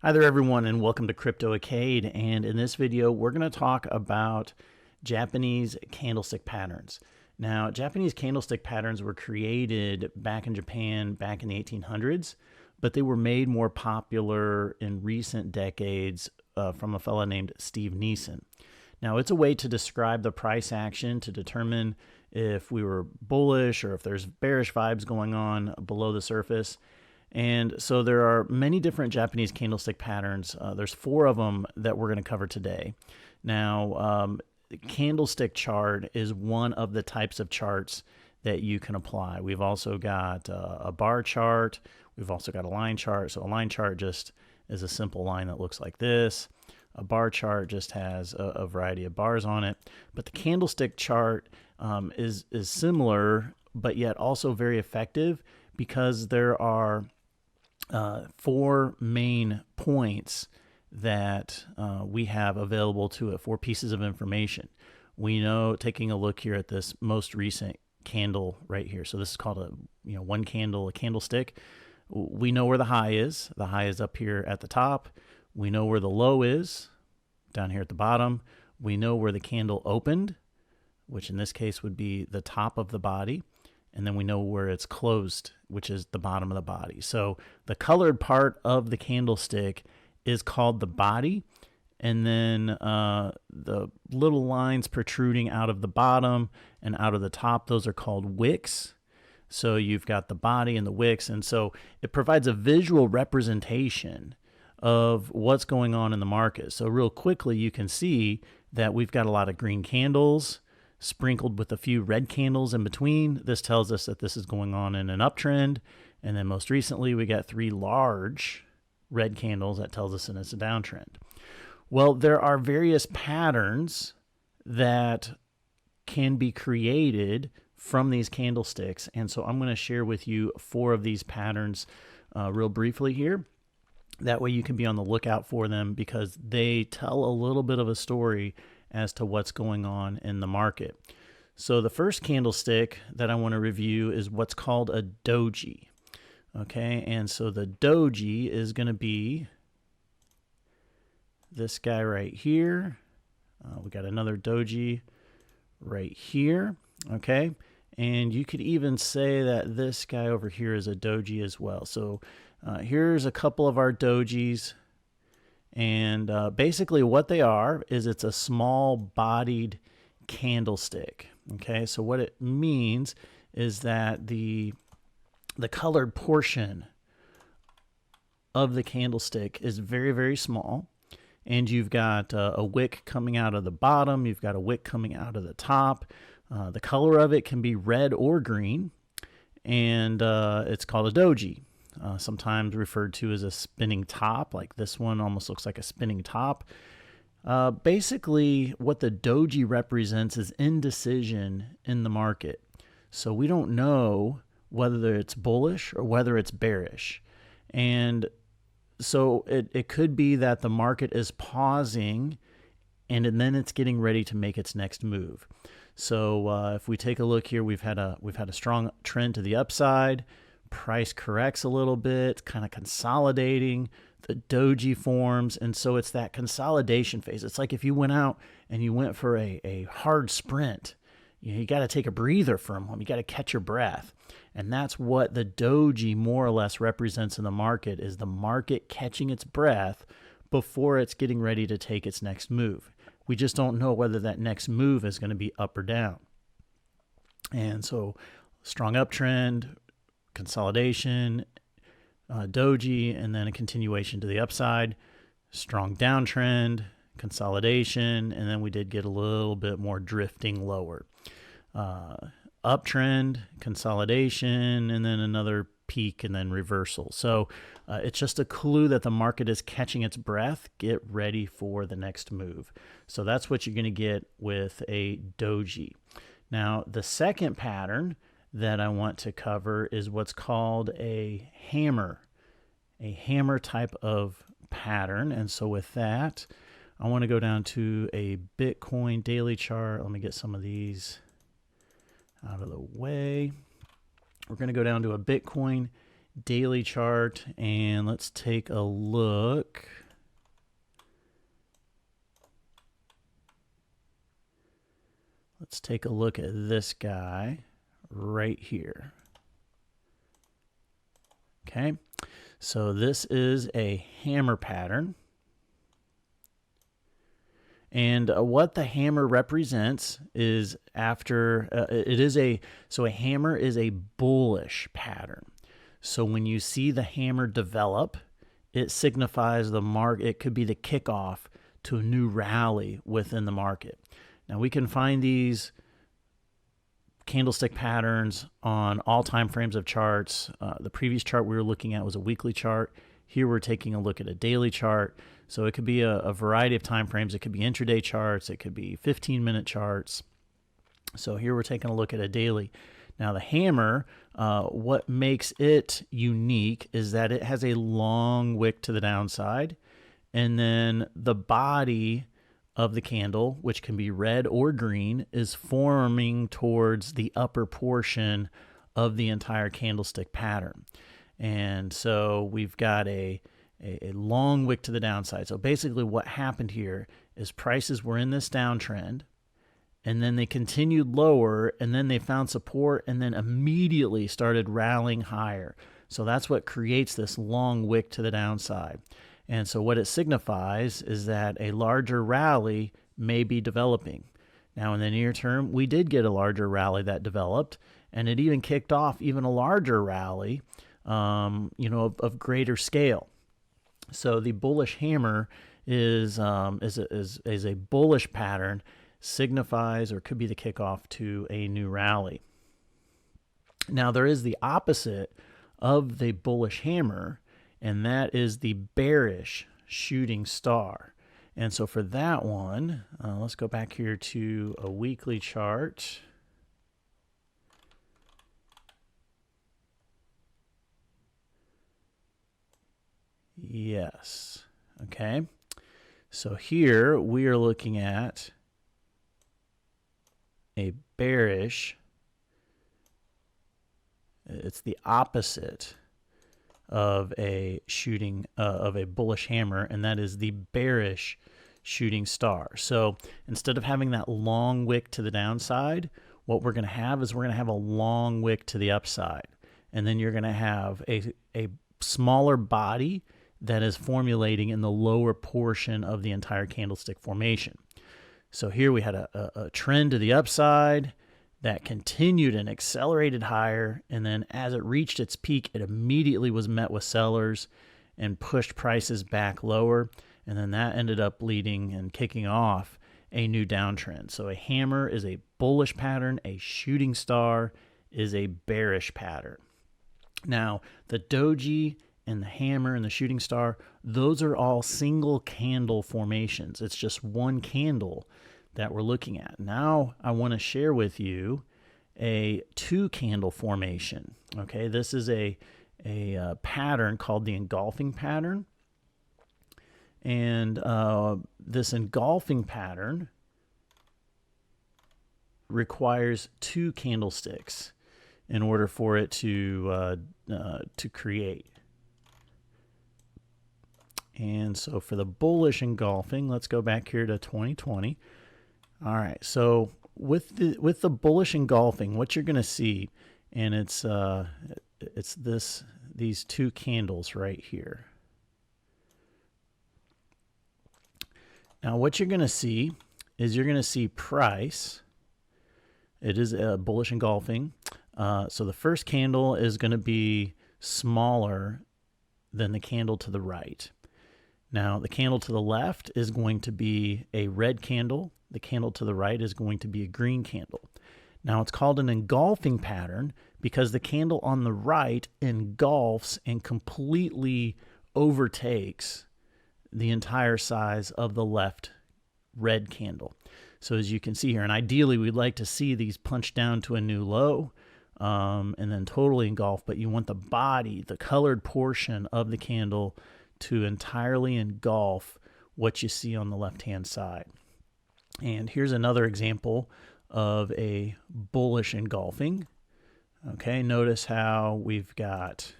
Hi there everyone, and welcome to Crypto Arcade. And in this video we're going to talk about Japanese candlestick patterns. Now, Japanese candlestick patterns were created back in Japan back in the 1800s, but they were made more popular in recent decades from a fellow named Steve Neeson. Now, it's a way to describe the price action to determine if we were bullish or if there's bearish vibes going on below the surface. And so there are many different Japanese candlestick patterns. There's 4 of them that we're going to cover today. Now, candlestick chart is one of the types of charts that you can apply. We've also got a bar chart. We've also got a line chart. So a line chart just is a simple line that looks like this. A bar chart just has a variety of bars on it. But the candlestick chart is similar, but yet also very effective because there are 4 main points that we have available to it, 4 pieces of information. We know, taking a look here at this most recent candle right here. So this is called a one candle, a candlestick. We know where the high is. The high is up here at the top. We know where the low is down here at the bottom. We know where the candle opened, which in this case would be the top of the body. And then we know where it's closed, which is the bottom of the body. So the colored part of the candlestick is called the body. And then the little lines protruding out of the bottom and out of the top, those are called wicks. So you've got the body and the wicks. And so it provides a visual representation of what's going on in the market. So real quickly, you can see that we've got a lot of green candles sprinkled with a few red candles in between. This tells us that this is going on in an uptrend. And then most recently, we got 3 large red candles. That tells us that it's a downtrend. Well, there are various patterns that can be created from these candlesticks. And so I'm going to share with you 4 of these patterns real briefly here. That way you can be on the lookout for them because they tell a little bit of a story as to what's going on in the market. So the first candlestick that I want to review is what's called a doji. Okay, and so the doji is going to be this guy right here. We got another doji right here. Okay, and you could even say that this guy over here is a doji as well. So here's a couple of our dojis. And basically what they are is it's a small bodied candlestick. Okay, so what it means is that the colored portion of the candlestick is very, very small. And you've got a wick coming out of the bottom. You've got a wick coming out of the top. The color of it can be red or green. And it's called a doji. Sometimes referred to as a spinning top, like this one almost looks like a spinning top. Basically, what the doji represents is indecision in the market. So we don't know whether it's bullish or whether it's bearish. And so it could be that the market is pausing and then it's getting ready to make its next move. So if we take a look here, we've had a strong trend to the upside. Price corrects a little bit, kind of consolidating. The doji forms, and so it's that consolidation phase. It's like if you went out and you went for a hard sprint, you got to take a breather from them. You got to catch your breath. And that's what the doji more or less represents in the market, is the market catching its breath before it's getting ready to take its next move. We just don't know whether that next move is going to be up or down. And so strong uptrend, consolidation, doji, and then a continuation to the upside, strong downtrend, consolidation, and then we did get a little bit more drifting lower. Uptrend, consolidation, and then another peak and then reversal. So it's just a clue that the market is catching its breath. Get ready for the next move. So that's what you're going to get with a doji. Now, the second pattern that I want to cover is what's called a hammer type of pattern. And so with that, I want to go down to a Bitcoin daily chart. Let me get some of these out of the way. We're going to go down to a Bitcoin daily chart, and let's take a look. Let's take a look at this guy right here. Okay, so this is a hammer pattern. And what the hammer represents is after, so a hammer is a bullish pattern. So when you see the hammer develop, it signifies the market. It could be the kickoff to a new rally within the market. Now we can find these candlestick patterns on all time frames of charts. The previous chart we were looking at was a weekly chart. Here we're taking a look at a daily chart. So it could be a variety of time frames. It could be intraday charts. It could be 15-minute charts. So here we're taking a look at a daily. Now the hammer, what makes it unique is that it has a long wick to the downside, and then the body of the candle, which can be red or green, is forming towards the upper portion of the entire candlestick pattern. And so we've got a long wick to the downside. So basically what happened here is prices were in this downtrend, and then they continued lower, and then they found support, and then immediately started rallying higher. So that's what creates this long wick to the downside. And so what it signifies is that a larger rally may be developing. Now in the near term, we did get a larger rally that developed, and it even kicked off even a larger rally, of greater scale. So the bullish hammer is a bullish pattern, signifies or could be the kickoff to a new rally. Now there is the opposite of the bullish hammer, and that is the bearish shooting star. And so for that one, let's go back here to a weekly chart. Yes. Okay. So here we are looking at a bearish. It's the opposite of a bullish hammer, and that is the bearish shooting star. So instead of having that long wick to the downside, what we're going to have is we're going to have a long wick to the upside, and then you're going to have a smaller body that is formulating in the lower portion of the entire candlestick formation. So here we had a trend to the upside that continued and accelerated higher, and then as it reached its peak, it immediately was met with sellers and pushed prices back lower, and then that ended up leading and kicking off a new downtrend. So a hammer is a bullish pattern, a shooting star is a bearish pattern. Now the doji and the hammer and the shooting star, those are all single candle formations. It's just one candle that we're looking at. Now I want to share with you a two candle formation. Okay, this is a pattern called the engulfing pattern. And this engulfing pattern requires two candlesticks in order for it to create. And so for the bullish engulfing, let's go back here to 2020. All right, so with the bullish engulfing, what you're going to see, and it's these two candles right here. Now what you're going to see is you're going to see price. It is a bullish engulfing. So the first candle is going to be smaller than the candle to the right. Now the candle to the left is going to be a red candle. The candle to the right is going to be a green candle. Now it's called an engulfing pattern because the candle on the right engulfs and completely overtakes the entire size of the left red candle. So as you can see here, and ideally we'd like to see these punch down to a new low and then totally engulf, but you want the body, the colored portion of the candle to entirely engulf what you see on the left-hand side. And here's another example of a bullish engulfing. Okay, notice how we've got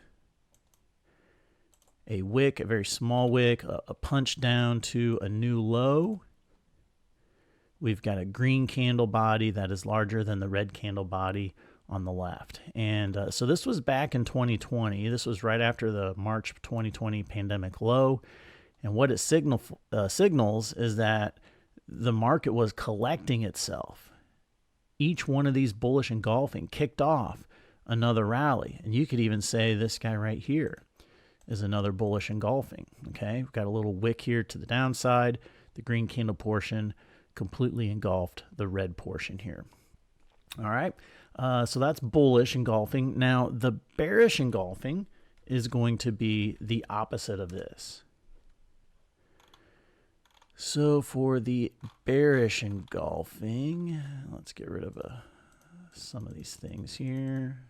a wick, a very small wick, a punch down to a new low. We've got a green candle body that is larger than the red candle body on the left. And so this was back in 2020. This was right after the March 2020 pandemic low. And what it signals is that the market was collecting itself. Each one of these bullish engulfing kicked off another rally. And you could even say this guy right here is another bullish engulfing. Okay, we've got a little wick here to the downside. The green candle portion completely engulfed the red portion here. All right, so that's bullish engulfing. Now, the bearish engulfing is going to be the opposite of this. So for the bearish engulfing, let's get rid of some of these things here.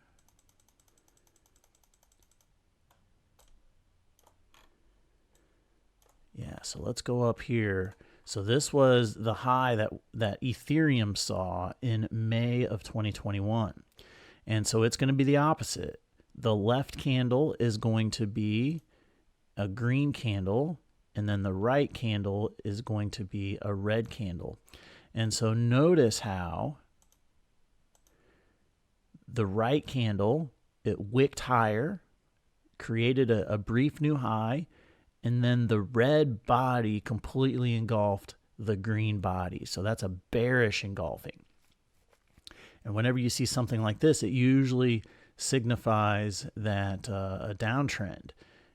Yeah, so let's go up here. So this was the high that Ethereum saw in May of 2021. And so it's going to be the opposite. The left candle is going to be a green candle, and then the right candle is going to be a red candle. And so notice how the right candle, it wicked higher, created a brief new high, and then the red body completely engulfed the green body. So that's a bearish engulfing. And whenever you see something like this, it usually signifies that a downtrend.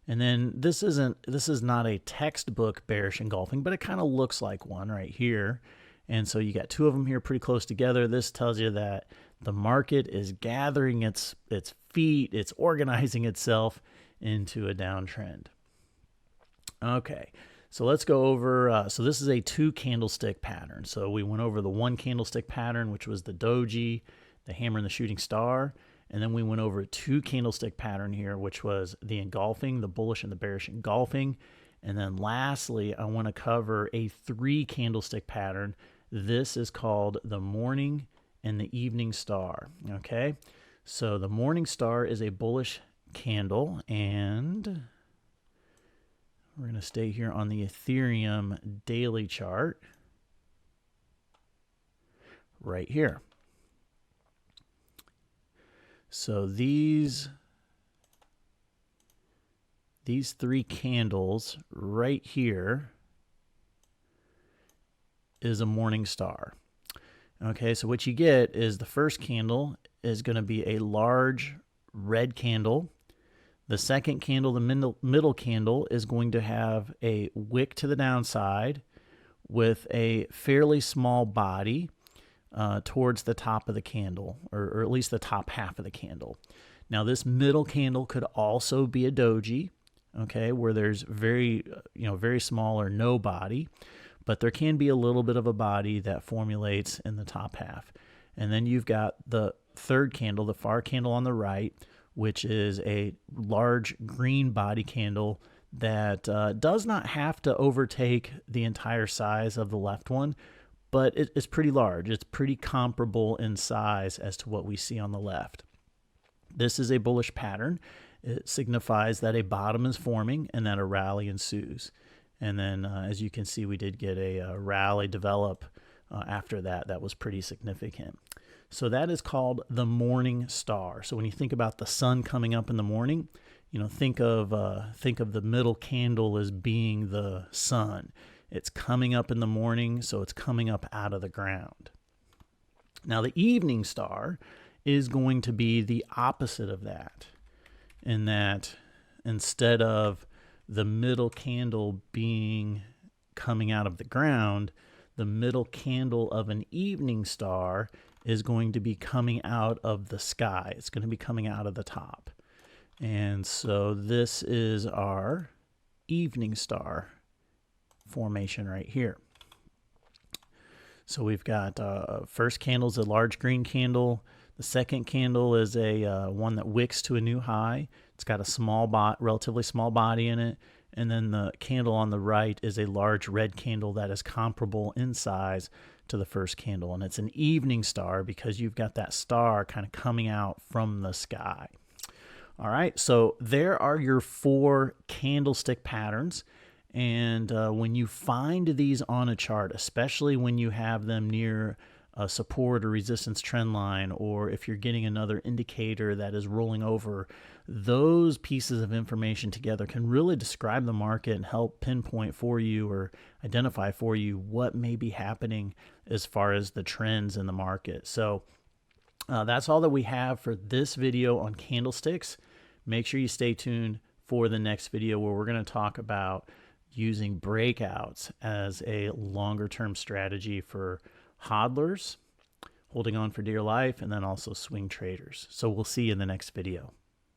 And then this is not a textbook bearish engulfing, but it kind of looks like one right here. And so you got two of them here pretty close together. This tells you that the market is gathering its feet, it's organizing itself into a downtrend. Okay, so let's go over, so this is a 2 candlestick pattern. So we went over the 1 candlestick pattern, which was the doji, the hammer and the shooting star. And then we went over a 2 candlestick pattern here, which was the engulfing, the bullish and the bearish engulfing. And then lastly, I want to cover a 3 candlestick pattern. This is called the morning and the evening star. Okay, so the morning star is a bullish candle, and we're going to stay here on the Ethereum daily chart right here. So these 3 candles right here is a morning star. Okay, so what you get is the first candle is going to be a large red candle. The second candle, the middle candle, is going to have a wick to the downside with a fairly small body towards the top of the candle, or at least the top half of the candle. Now, this middle candle could also be a doji, okay, where there's very small or no body, but there can be a little bit of a body that formulates in the top half. And then you've got the third candle, the far candle on the right, which is a large green body candle that does not have to overtake the entire size of the left one, but it's pretty large. It's pretty comparable in size as to what we see on the left. This is a bullish pattern. It signifies that a bottom is forming and that a rally ensues. And then, as you can see, we did get a rally develop after that. That was pretty significant. So that is called the morning star. So when you think about the sun coming up in the morning, think of the middle candle as being the sun. It's coming up in the morning, so it's coming up out of the ground. Now the evening star is going to be the opposite of that, in that instead of the middle candle being coming out of the ground, the middle candle of an evening star is going to be coming out of the sky. It's going to be coming out of the top. And so this is our evening star formation right here. So we've got first candle is a large green candle. The second candle is a one that wicks to a new high. It's got a relatively small body in it. And then the candle on the right is a large red candle that is comparable in size to the first candle. And it's an evening star because you've got that star kind of coming out from the sky. All right, so there are your 4 candlestick patterns. And when you find these on a chart, especially when you have them near a support or resistance trend line, or if you're getting another indicator that is rolling over, those pieces of information together can really describe the market and help pinpoint for you or identify for you what may be happening as far as the trends in the market. So that's all that we have for this video on candlesticks. Make sure you stay tuned for the next video where we're going to talk about using breakouts as a longer term strategy for hodlers, holding on for dear life, and then also swing traders. So we'll see you in the next video.